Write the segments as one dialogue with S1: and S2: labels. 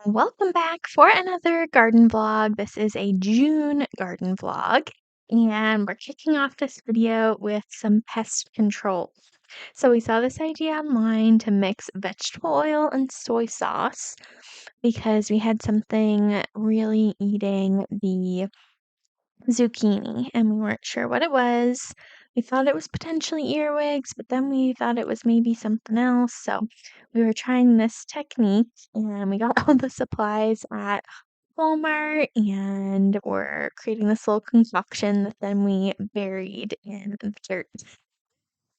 S1: Welcome back for another garden vlog. This is a June garden vlog, and we're kicking off this video with some pest control. So we saw this idea online to mix vegetable oil and soy sauce because we had something really eating the zucchini and we weren't sure what it was. We thought it was potentially earwigs, but then we thought it was maybe something else. So we were trying this technique and we got all the supplies at Walmart and we're creating this little concoction that then we buried in the dirt.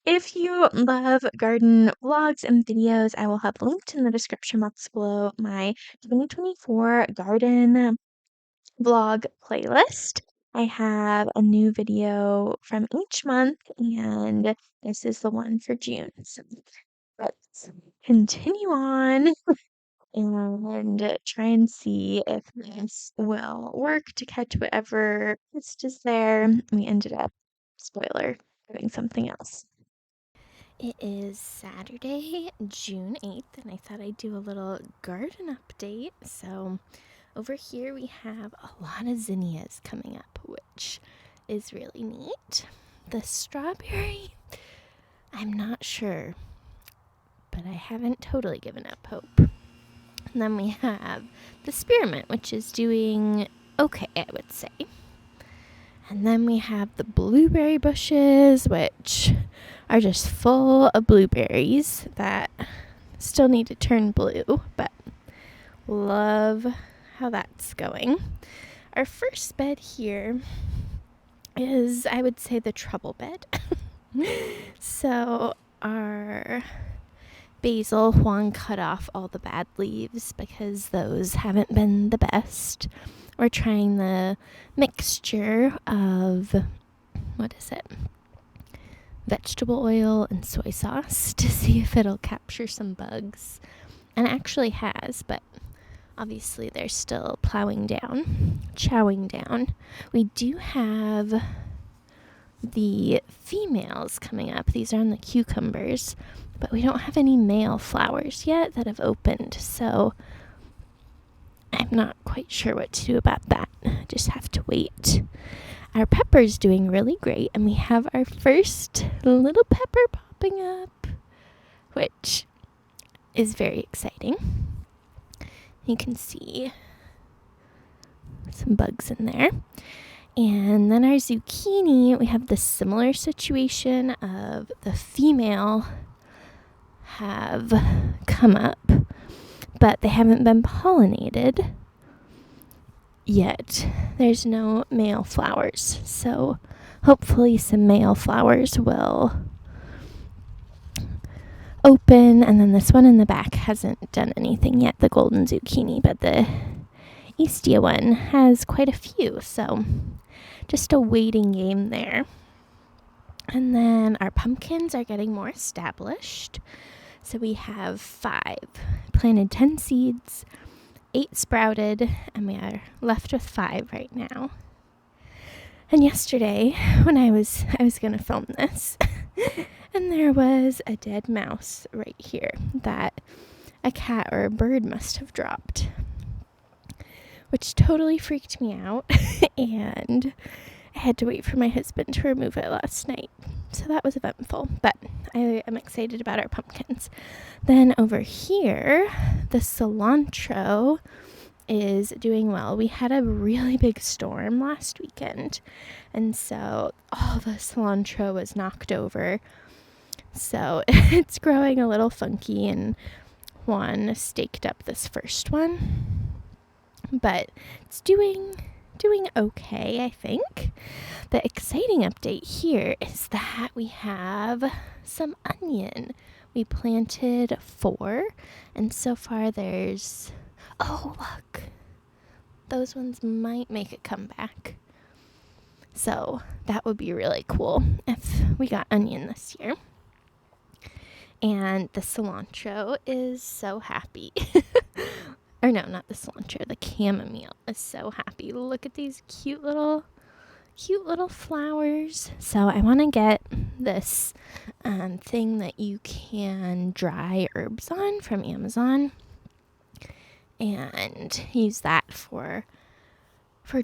S1: If you love garden vlogs and videos, I will have linked in the description box below my 2024 garden vlog playlist. I have a new video from each month, and this is the one for June. So let's continue on and try and see if this will work to catch whatever pest is there. We ended up, spoiler, doing something else.
S2: It is Saturday, June 8th, and I thought I'd do a little garden update. So over here we have a lot of zinnias coming up, which is really neat. The strawberry, I'm not sure, but I haven't totally given up hope. And then we have the spearmint, which is doing okay, I would say. And then we have the blueberry bushes, which are just full of blueberries that still need to turn blue, but love how that's going. Our first bed here is, I would say, the trouble bed. So our basil, Juan cut off all the bad leaves because those haven't been the best. We're trying the mixture of, vegetable oil and soy sauce to see if it'll capture some bugs. And it actually has, but obviously they're still chowing down. We do have the females coming up. These are on the cucumbers, but we don't have any male flowers yet that have opened, so I'm not quite sure what to do about that. Just have to wait. Our pepper's doing really great, and we have our first little pepper popping up, which is very exciting. You can see some bugs in there. And then our zucchini, we have the similar situation of the female have come up, but they haven't been pollinated yet. There's no male flowers, so hopefully some male flowers will open. And then this one in the back hasn't done anything yet, the golden zucchini, but the Eastia one has quite a few, so just a waiting game there. And then our pumpkins are getting more established. So we have 5 planted 10 seeds, 8 sprouted, and we are left with 5 right now. And yesterday, when I was going to film this, and there was a dead mouse right here that a cat or a bird must have dropped, which totally freaked me out, and I had to wait for my husband to remove it last night. So that was eventful, but I am excited about our pumpkins. Then over here, the cilantro is doing well. We had a really big storm last weekend, and so all the cilantro was knocked over. So it's growing a little funky, and Juan staked up this first one, but it's doing okay, I think. The exciting update here is that we have some onion. We planted 4, and so far there's, oh look, those ones might make a comeback. So that would be really cool if we got onion this year. And the cilantro is so happy. Or no, not the cilantro, the chamomile is so happy. Look at these cute little flowers. So I want to get this thing that you can dry herbs on from Amazon. and use that for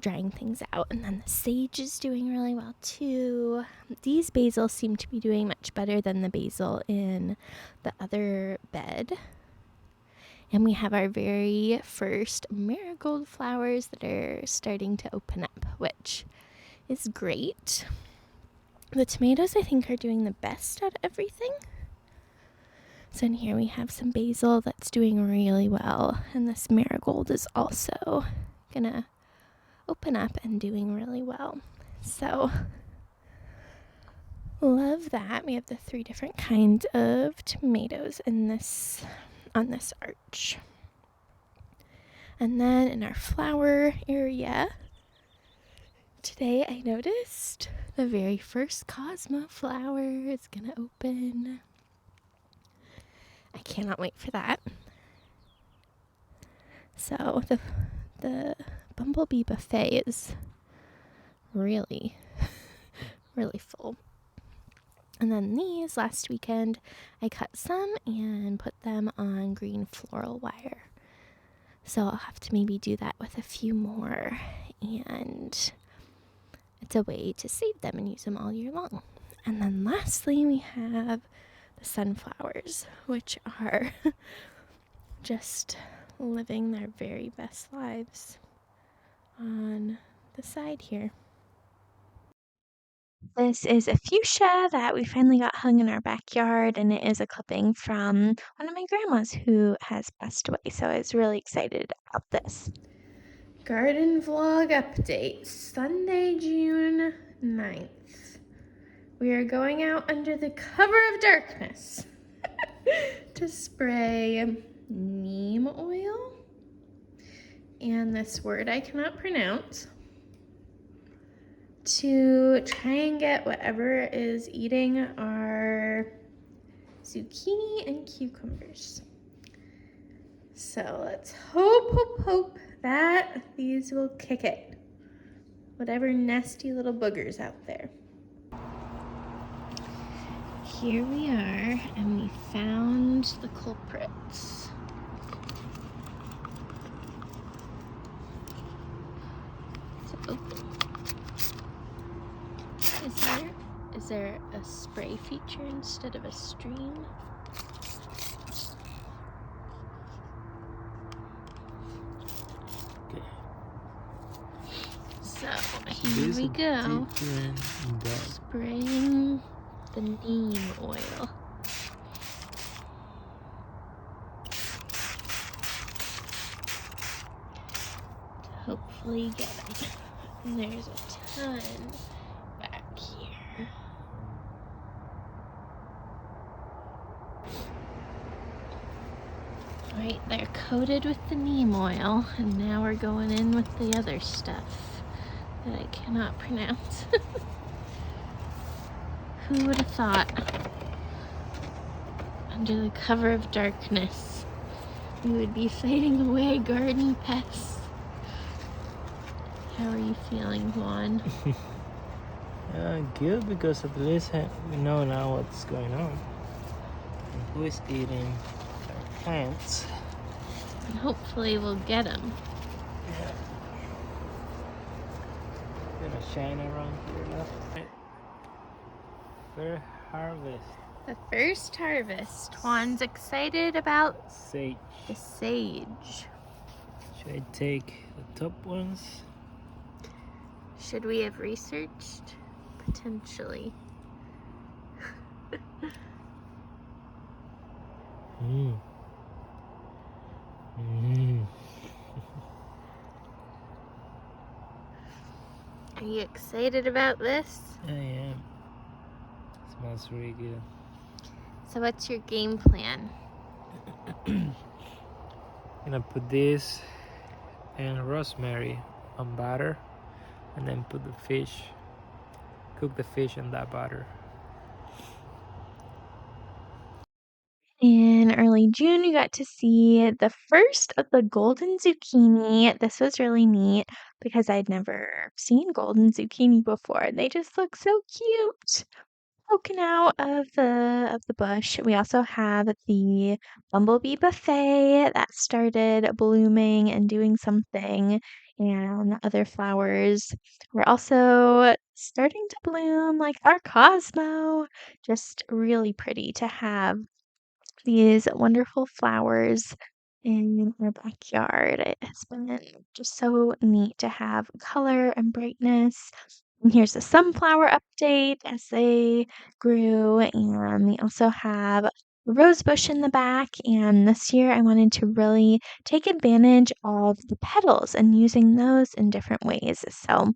S2: drying things out. And then the sage is doing really well too. These basils seem to be doing much better than the basil in the other bed. And we have our very first marigold flowers that are starting to open up, which is great. The tomatoes, I think, are doing the best out of everything. So in here we have some basil that's doing really well, and this marigold is also gonna open up and doing really well. So love that. We have the 3 different kinds of tomatoes in this on this arch. And then in our flower area, today I noticed the very first Cosmo flower is gonna open. I cannot wait for that. So the bumblebee buffet is really, really full. And then these, last weekend, I cut some and put them on green floral wire. So I'll have to maybe do that with a few more. And it's a way to save them and use them all year long. And then lastly, we have the sunflowers, which are just living their very best lives on the side here.
S1: This is a fuchsia that we finally got hung in our backyard, and it is a clipping from one of my grandmas who has passed away. So I was really excited about this.
S2: Garden vlog update, Sunday, June 9th. We are going out under the cover of darkness to spray neem oil and this word I cannot pronounce to try and get whatever is eating our zucchini and cucumbers. So let's hope that these will kick it. Whatever nasty little boogers out there. Here we are, and we found the culprits. So, is there a spray feature instead of a stream?
S3: Okay.
S2: So here we go, spraying the neem oil. To hopefully get it. And there's a ton back here. Right, they're coated with the neem oil, and now we're going in with the other stuff that I cannot pronounce. Who would have thought, under the cover of darkness, we would be fighting away garden pests? How are you feeling, Juan?
S3: Good, because at least we know now what's going on and who is eating our plants.
S2: And hopefully we'll get them.
S3: Yeah. Gonna shine around here now. First harvest.
S2: The first harvest. Juan's excited about
S3: Sage.
S2: the sage.
S3: Should I take the top ones?
S2: Should we have researched? Potentially.
S3: Mmm. Mmm.
S2: Are you excited about this?
S3: I am. Smells really good.
S2: So what's your game plan?
S3: Gonna put this and rosemary on batter, and then put the fish, cook the fish in that batter.
S1: In early June, we got to see the first of the golden zucchini. This was really neat because I'd never seen golden zucchini before. They just look so cute. poking out of the bush. We also have the bumblebee buffet that started blooming and doing something, and other flowers were also starting to bloom, like our Cosmo. Just really pretty to have these wonderful flowers in our backyard. It has been just so neat to have color and brightness. And here's a sunflower update as they grew, and we also have a rose bush in the back. And this year, I wanted to really take advantage of the petals and using those in different ways. So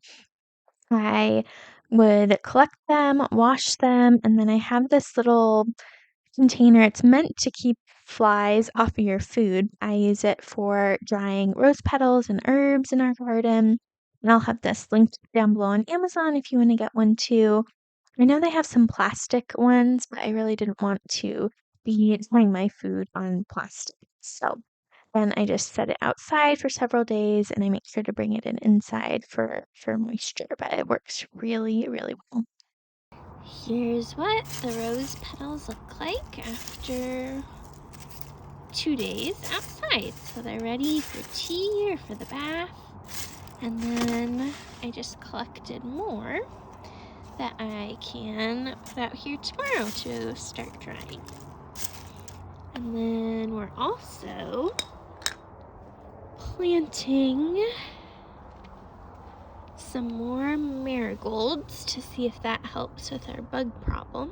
S1: I would collect them, wash them, and then I have this little container. It's meant to keep flies off of your food. I use it for drying rose petals and herbs in our garden. And I'll have this linked down below on Amazon if you want to get one too. I know they have some plastic ones, but I really didn't want to be drying my food on plastic. So then I just set it outside for several days and I make sure to bring it in inside for moisture, but it works really, really well.
S2: Here's what the rose petals look like after 2 days outside. So they're ready for tea or for the bath. And then I just collected more that I can put out here tomorrow to start drying. And then we're also planting some more marigolds to see if that helps with our bug problem.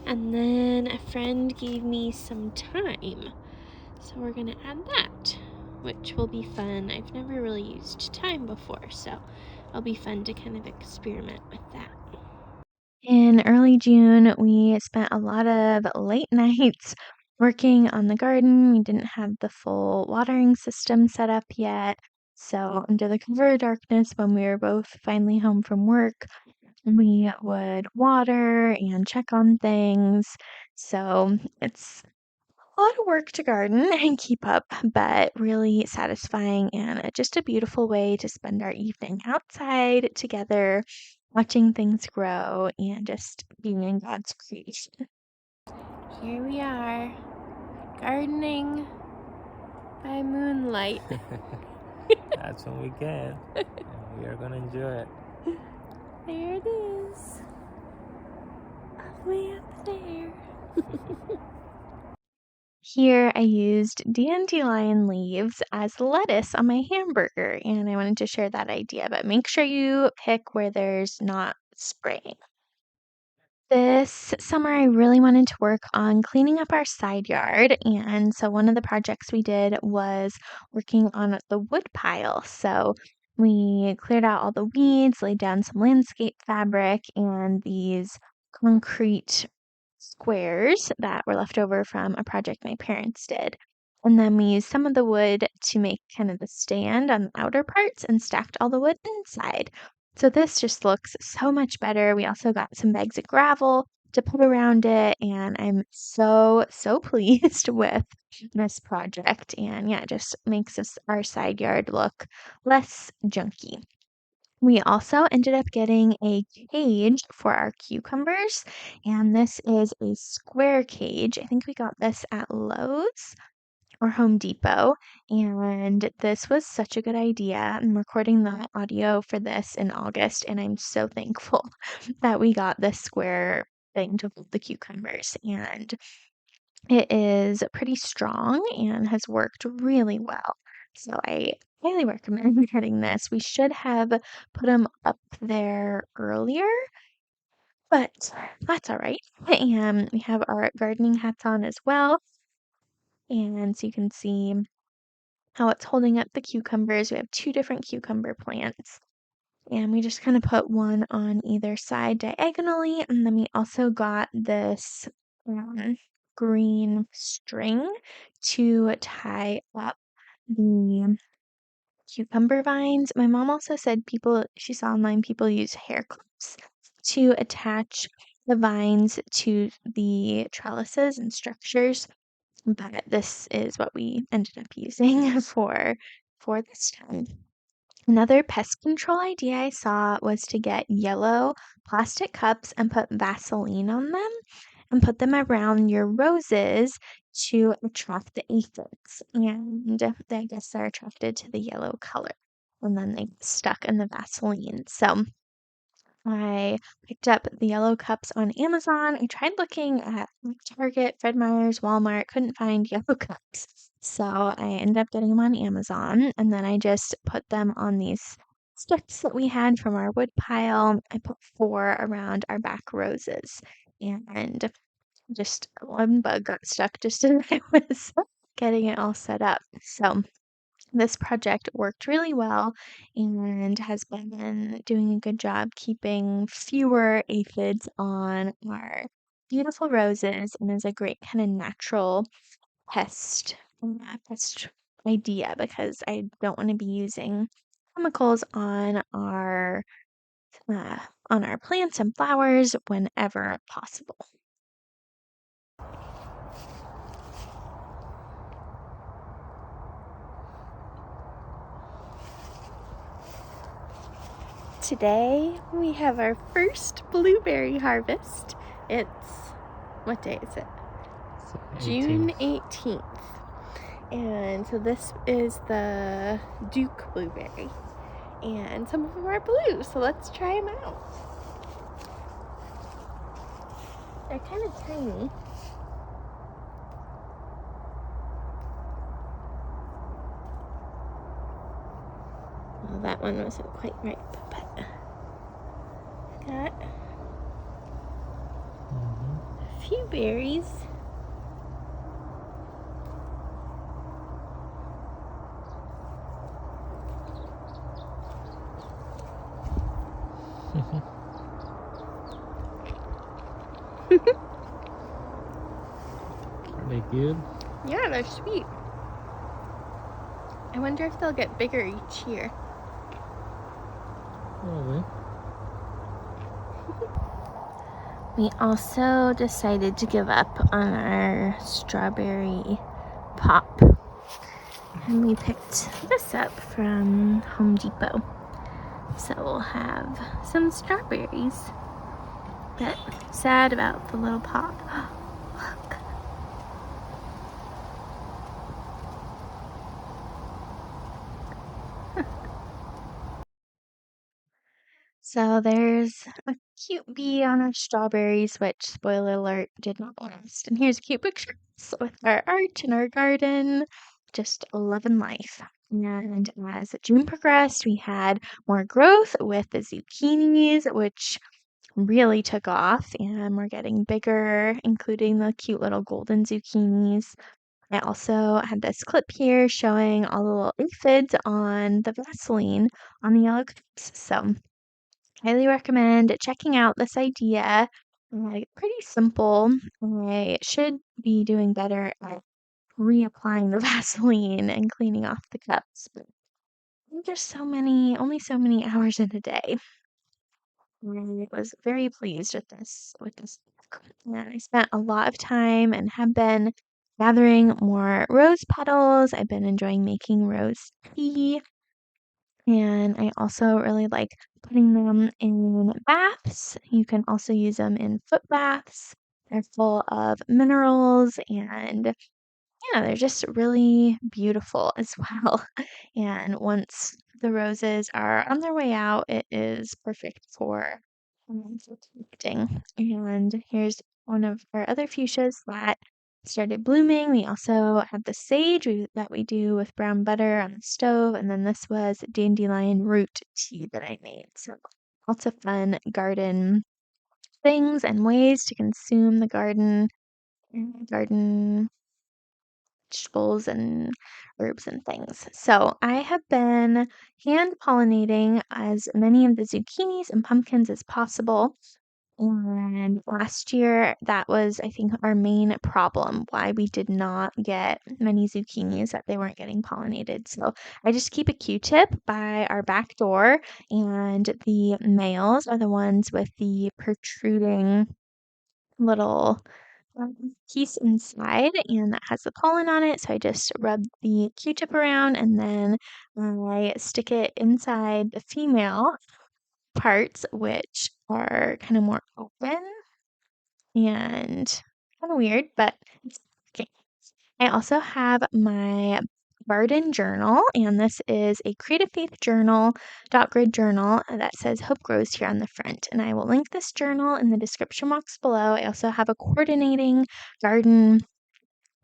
S2: And then a friend gave me some thyme, so we're gonna add that, which will be fun. I've never really used thyme before, so it'll be fun to kind of experiment with that.
S1: In early June, we spent a lot of late nights working on the garden. We didn't have the full watering system set up yet. So, under the cover of darkness, when we were both finally home from work, we would water and check on things. So, it's a lot of work to garden and keep up, but really satisfying and just a beautiful way to spend our evening outside together, watching things grow and just being in God's creation.
S2: Here we are, gardening by moonlight.
S3: That's when we can. And we are gonna enjoy it.
S2: There it is. Way up there.
S1: Here I used dandelion leaves as lettuce on my hamburger, and I wanted to share that idea, but make sure you pick where there's not spraying. This summer, I really wanted to work on cleaning up our side yard, and so one of the projects we did was working on the wood pile. So we cleared out all the weeds, laid down some landscape fabric, and these concrete squares that were left over from a project my parents did. And then we used some of the wood to make kind of the stand on the outer parts and stacked all the wood inside. So this just looks so much better. We also got some bags of gravel to put around it, and I'm so pleased with this project. And yeah, it just makes our side yard look less junky. We also ended up getting a cage for our cucumbers, and this is a square cage. I think we got this at Lowe's or Home Depot, and this was such a good idea. I'm recording the audio for this in August, and I'm so thankful that we got this square thing to hold the cucumbers. And it is pretty strong and has worked really well. So I highly recommend getting this. We should have put them up there earlier, but that's all right. And we have our gardening hats on as well. And so you can see how it's holding up the cucumbers. We have two different cucumber plants. And we just kind of put one on either side diagonally. And then we also got this green string to tie up the cucumber vines. My mom also said she saw online people use hair clips to attach the vines to the trellises and structures, but this is what we ended up using for this time. Another pest control idea I saw was to get yellow plastic cups and put Vaseline on them and put them around your roses to attract the aphids. And I guess they're attracted to the yellow color. And then they get stuck in the Vaseline. So I picked up the yellow cups on Amazon. I tried looking at Target, Fred Meyer's, Walmart, couldn't find yellow cups. So I ended up getting them on Amazon, and then I just put them on these sticks that we had from our wood pile. I put 4 around our back roses, and just one bug got stuck just as I was getting it all set up. So this project worked really well and has been doing a good job keeping fewer aphids on our beautiful roses and is a great kind of natural pest idea because I don't want to be using chemicals uh, on our plants and flowers whenever possible. Today we have our first blueberry harvest. What day is it? June 18th. And so this is the Duke blueberry. And some of them are blue, so let's try them out. They're kind of tiny. Well, that one wasn't quite ripe, but got a few berries.
S3: Are they good?
S1: Yeah, they're sweet. I wonder if they'll get bigger each year.
S3: Probably.
S2: We also decided to give up on our strawberry pop. And we picked this up from Home Depot. So we'll have some strawberries. But sad about the little pop. Look.
S1: So there's a cute bee on our strawberries, which, spoiler alert, did not last. And here's a cute picture with our art in our garden. Just loving life. And as June progressed, we had more growth with the zucchinis, which really took off and we're getting bigger, including the cute little golden zucchinis. I also had this clip here showing all the little aphids on the Vaseline on the yellow cups. So highly recommend checking out this idea. Pretty simple. I should be doing better at reapplying the Vaseline and cleaning off the cups, but just only so many hours in a day. I was very pleased with this book. And I spent a lot of time and have been gathering more rose petals. I've been enjoying making rose tea. And I also really like putting them in baths. You can also use them in foot baths. They're full of minerals and yeah, they're just really beautiful as well. And once the roses are on their way out, it is perfect for collecting. And here's one of our other fuchsias that started blooming. We also have the sage that we do with brown butter on the stove, and then this was dandelion root tea that I made. So lots of fun garden things and ways to consume the garden vegetables and herbs and things. So I have been hand pollinating as many of the zucchinis and pumpkins as possible. And last year, that was, I think, our main problem, why we did not get many zucchinis, that they weren't getting pollinated. So I just keep a Q-tip by our back door, and the males are the ones with the protruding little piece inside, and that has the pollen on it. So I just rub the Q-tip around, and then I stick it inside the female parts, which are kind of more open and kind of weird, but it's okay. I also have my garden journal, and this is a Creative Faith journal, dot grid journal that says Hope Grows here on the front. And I will link this journal in the description box below. I also have a coordinating garden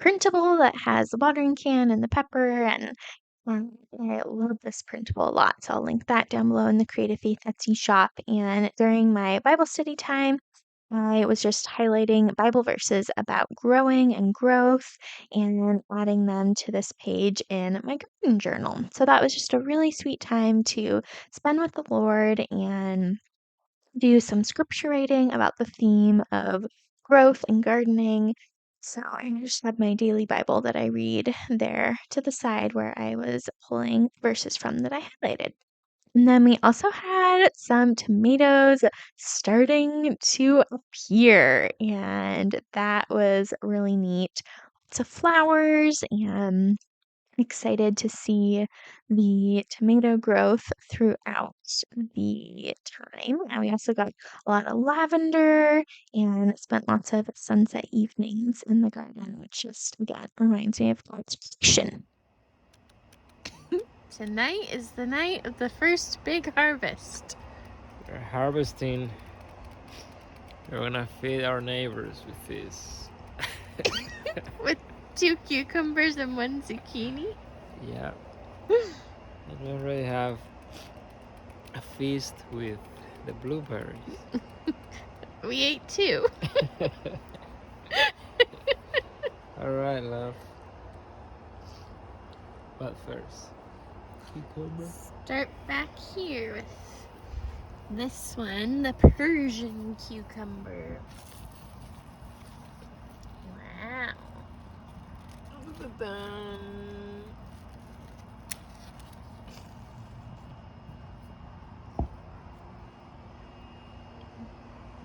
S1: printable that has the watering can and the pepper, and I love this printable a lot. So I'll link that down below in the Creative Faith Etsy shop. And during my Bible study time, I was just highlighting Bible verses about growing and growth and adding them to this page in my garden journal. So that was just a really sweet time to spend with the Lord and do some scripture writing about the theme of growth and gardening. So I just had my daily Bible that I read there to the side where I was pulling verses from that I highlighted. And then we also had some tomatoes starting to appear, and that was really neat. Lots of flowers, and excited to see the tomato growth throughout the time. And we also got a lot of lavender and spent lots of sunset evenings in the garden, which just, again, reminds me of God's creation.
S2: Tonight is the night of the first big harvest.
S3: We're harvesting. We're gonna feed our neighbors with this.
S2: With 2 cucumbers and 1 zucchini.
S3: Yeah. And we already have a feast with the blueberries.
S2: We ate 2.
S3: Alright, love. But first, cucumber.
S2: Start back here with this one, the Persian cucumber. Wow.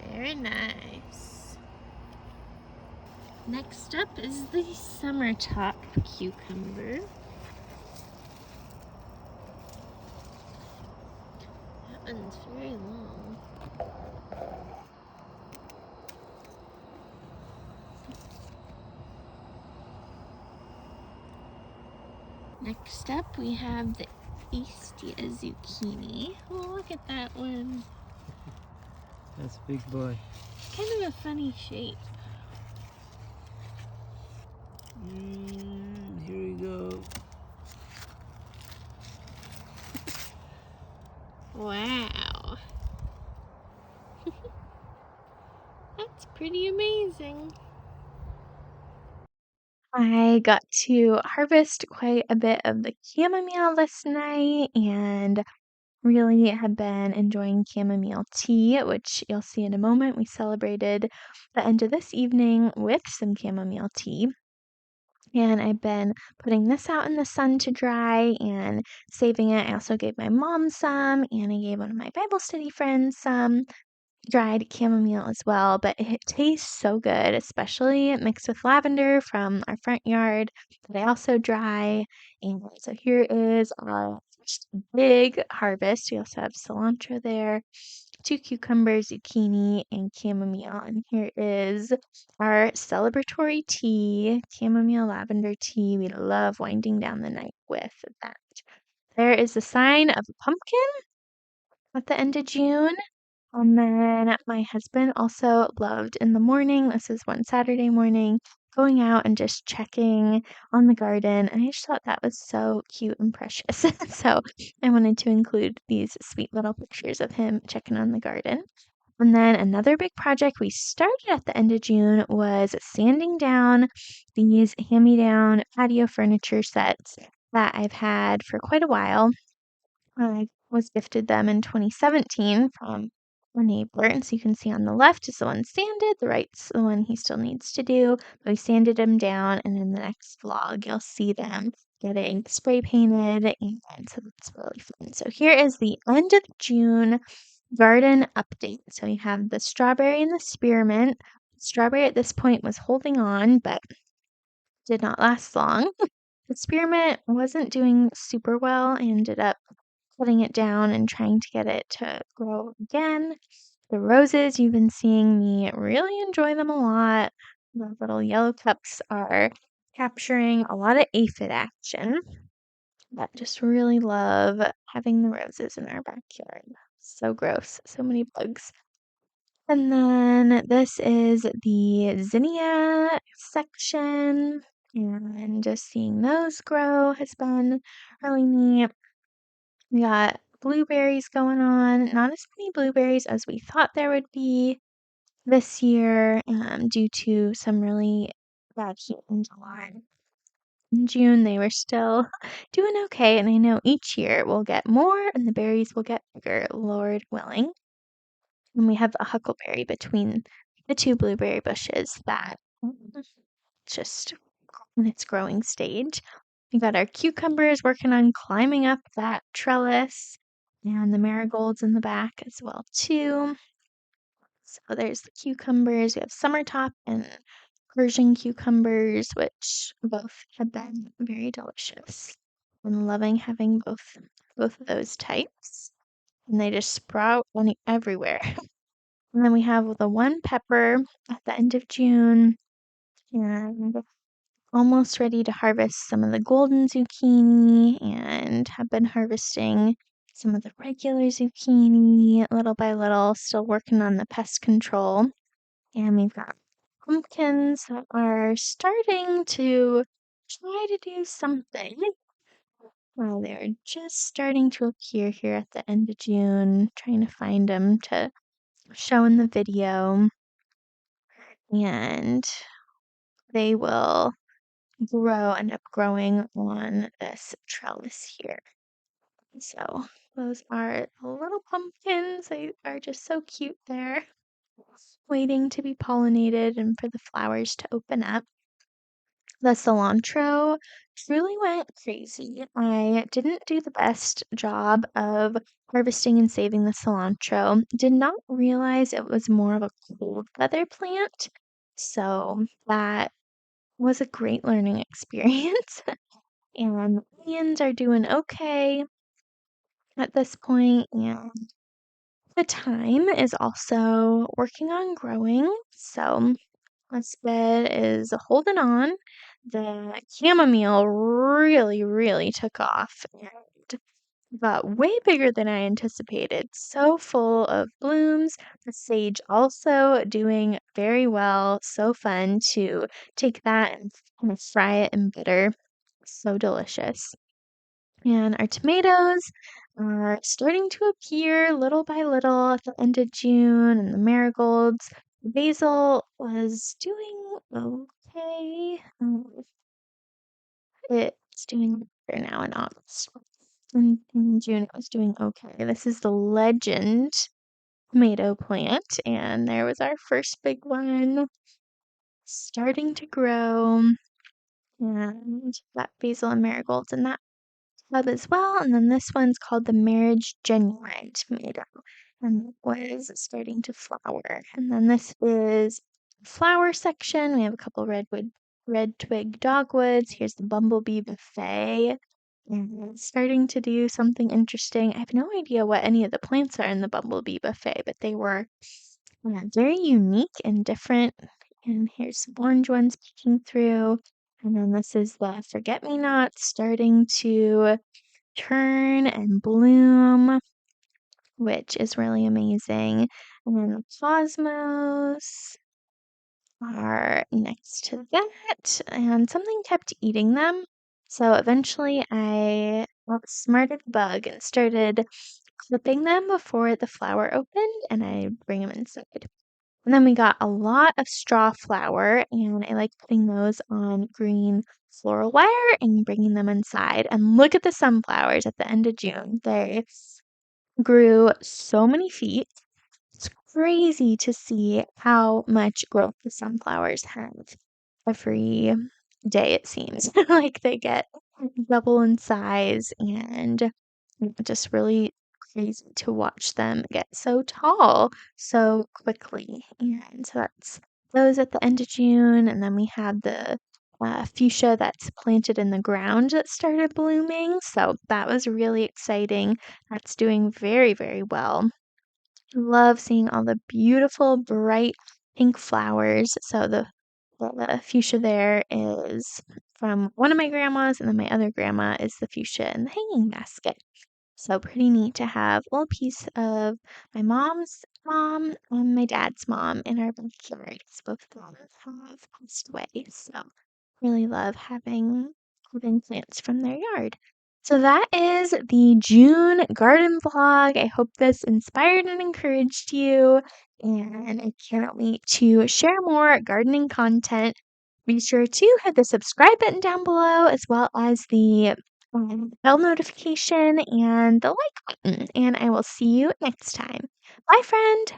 S2: Very nice. Next up is the summer top cucumber. That one's very long. Next up we have the Eastia zucchini. Oh, look at that one.
S3: That's a big boy.
S2: Kind of a funny shape.
S3: Here we go.
S2: Wow. That's pretty amazing.
S1: I got to harvest quite a bit of the chamomile this night and really have been enjoying chamomile tea, which you'll see in a moment. We celebrated the end of this evening with some chamomile tea. And I've been putting this out in the sun to dry and saving it. I also gave my mom some, and I gave one of my Bible study friends some dried chamomile as well, but it tastes so good, especially mixed with lavender from our front yard that I also dry. And so here is our first big harvest. We also have cilantro there, 2 cucumbers, zucchini, and chamomile. And here is our celebratory tea, chamomile lavender tea. We love winding down the night with that. There is the sign of a pumpkin at the end of June. And then my husband also loved in the morning, this is one Saturday morning, going out and just checking on the garden. And I just thought that was so cute and precious. So I wanted to include these sweet little pictures of him checking on the garden. And then another big project we started at the end of June was sanding down these hand-me-down patio furniture sets that I've had for quite a while. I was gifted them in 2017 from a neighbor, and so you can see on the left is the one sanded, the right's the one he still needs to do. But we sanded them down, and in the next vlog, you'll see them getting spray painted, and so that's really fun. So here is the end of June garden update. So we have the strawberry and the spearmint Strawberry at this point was holding on, but did not last long. The spearmint wasn't doing super well. I ended up putting it down and trying to get it to grow again. The roses, you've been seeing me really enjoy them a lot. The little yellow cups are capturing a lot of aphid action. But just really love having the roses in our backyard. So gross, so many bugs. And then this is the zinnia section, and just seeing those grow has been really neat. We got blueberries going on. Not as many blueberries as we thought there would be this year, due to some really bad heat in July. In June, they were still doing okay, and I know each year we'll get more and the berries will get bigger, Lord willing. And we have a huckleberry between the two blueberry bushes that just in its growing stage. We got our cucumbers working on climbing up that trellis, and the marigolds in the back as well too. So there's the cucumbers. We have summertop and Persian cucumbers, which both have been very delicious. I'm loving having both of those types, and they just sprout everywhere. And then we have the one pepper at the end of June, and almost ready to harvest some of the golden zucchini, and have been harvesting some of the regular zucchini little by little, still working on the pest control. And we've got pumpkins that are starting to try to do something. Well, they're just starting to appear here at the end of June, trying to find them to show in the video. And they will end up growing on this trellis here. So those are the little pumpkins. They are just so cute there, waiting to be pollinated and for the flowers to open up. The cilantro truly went crazy. I didn't do the best job of harvesting and saving the cilantro. Did not realize it was more of a cold weather plant. So that was a great learning experience. And onions are doing okay at this point, and the thyme is also working on growing. So this bed is holding on. The chamomile really, really took off and got way bigger than I anticipated. So full of blooms. The sage also doing very well. So fun to take that and kind of fry it in butter. So delicious. And our tomatoes are starting to appear little by little at the end of June, and the marigolds. The basil was doing okay. It's doing better now in August. In June, it was doing okay. This is the Legend tomato plant, and there was our first big one starting to grow. And that basil and marigolds in that tub as well. And then this one's called the Marriage Genuine tomato, and it was starting to flower. And then this is flower section. We have a couple red twig dogwoods. Here's the bumblebee buffet. And it's starting to do something interesting. I have no idea what any of the plants are in the bumblebee buffet, but they were very unique and different. And here's some orange ones peeking through. And then this is the forget-me-not starting to turn and bloom, which is really amazing. And then the cosmos are next to that, and something kept eating them. So eventually I outsmarted the bug and started clipping them before the flower opened, and I bring them inside. And then we got a lot of straw flower, and I like putting those on green floral wire and bringing them inside. And look at the sunflowers at the end of June. They grew so many feet. It's crazy to see how much growth the sunflowers have every day, it seems. Like they get double in size, and just really crazy to watch them get so tall so quickly. And so that's those at the end of June, and then we had the fuchsia that's planted in the ground that started blooming, so that was really exciting. That's doing very, very well. Love seeing all the beautiful, bright pink flowers. So the fuchsia there is from one of my grandmas, and then my other grandma is the fuchsia in the hanging basket. So pretty neat to have a little piece of my mom's mom and my dad's mom in our backyard, 'cause both of them have passed away. So really love having plants from their yard. So that is the June garden vlog. I hope this inspired and encouraged you, and I cannot wait to share more gardening content. Be sure to hit the subscribe button down below, as well as the bell notification and the like button. And I will see you next time. Bye, friend.